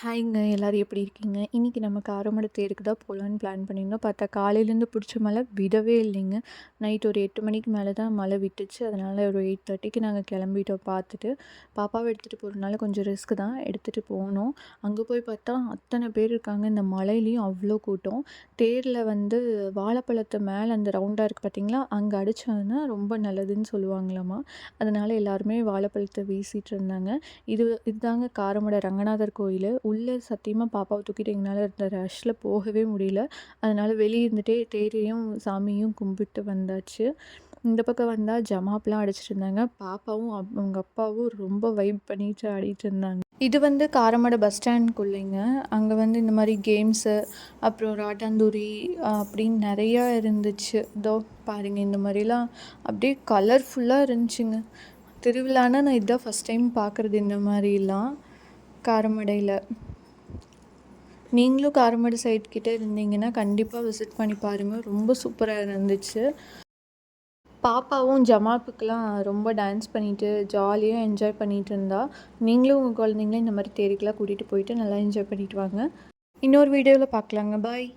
ஹாய்ங்க எல்லாரும் எப்படி இருக்கீங்க? இன்னைக்கு நம்ம காரமடை தேருக்கு தான் போலான்னு பிளான் பண்ணியிருந்தோம். பார்த்தா காலையிலேருந்து புடிச்ச மழை விடவே இல்லைங்க. நைட் ஒரு 8 மணிக்கு மேல தான் மழை விட்டுச்சு. அதனால ஒரு 8:30க்கு நாங்க கிளம்பிட்டோம் பார்த்துட்டு. பாப்பாவ எடுத்துகிட்டு போறதுனால கொஞ்சம் ரிஸ்க் தான் எடுத்துகிட்டு போனோம். அங்கே போய் பார்த்தா அத்தனை பேர் இருக்காங்க. இந்த மழையிலயும் அவ்வளோ கூட்டம். தேரில் வந்து வாழைப்பழத்த மேலே அந்த ரவுண்டா இருக்கு பார்த்தீங்களா? அங்கே அடிச்சாங்கன்னா ரொம்ப நல்லதுன்னு சொல்லுவாங்களாமா. அதனால எல்லாருமே வாழைப்பழத்த வீசிட்டு இருந்தாங்க. இதுதாங்க காரமடை ரங்கநாதர் கோயிலு. உள்ள சத்தியமா பாப்பாவ தூக்கிட்டு எங்கனால இந்த ரஷ்ல போகவே முடியல. அதனால வெளிய இருந்துட்டே தேரையும், சாமியும் கும்பிட்டு வந்தாச்சு. இந்த பக்கம் வந்தா ஜமாப்லாம் அடிச்சிட்டு இருந்தாங்க. பாப்பாவும் அவங்க அப்பாவும் ரொம்ப வைப் பண்ணிட்டு ஆடிட்டு இருந்தாங்க. இது வந்து காரமடை பஸ் ஸ்டாண்ட்குள்ளேங்க. அங்க வந்து இந்த மாரி கேம்ஸு, அப்புறம் ராட்டாந்தூரி அப்படின்னு நெறையா இருந்துச்சு. இதோ பாருங்க இந்த மாரிலாம் அப்படியே கலர்ஃபுல்லா இருந்துச்சுங்க. திருவிழான்னா நான் இதான் ஃபர்ஸ்ட் டைம் பார்க்குறது இந்த மாரிலாம் காரமடையில. நீங்களும் காரமடை சைட் கிட்ட இருந்தீங்கன்னா கண்டிப்பாக விசிட் பண்ணி பாருங்கள். ரொம்ப சூப்பராக இருந்துச்சு. பாப்பாவும் ஜமாப்புக்கெலாம் ரொம்ப டான்ஸ் பண்ணிட்டு ஜாலியாக என்ஜாய் பண்ணிட்டு இருந்தா. நீங்களும் உங்கள் குழந்தைங்கள இந்த மாதிரி தேருக்கெலாம் கூட்டிகிட்டு போயிட்டு நல்லா என்ஜாய் பண்ணிட்டு வாங்க. இன்னொரு வீடியோவில் பார்க்கலாங்க. பாய்.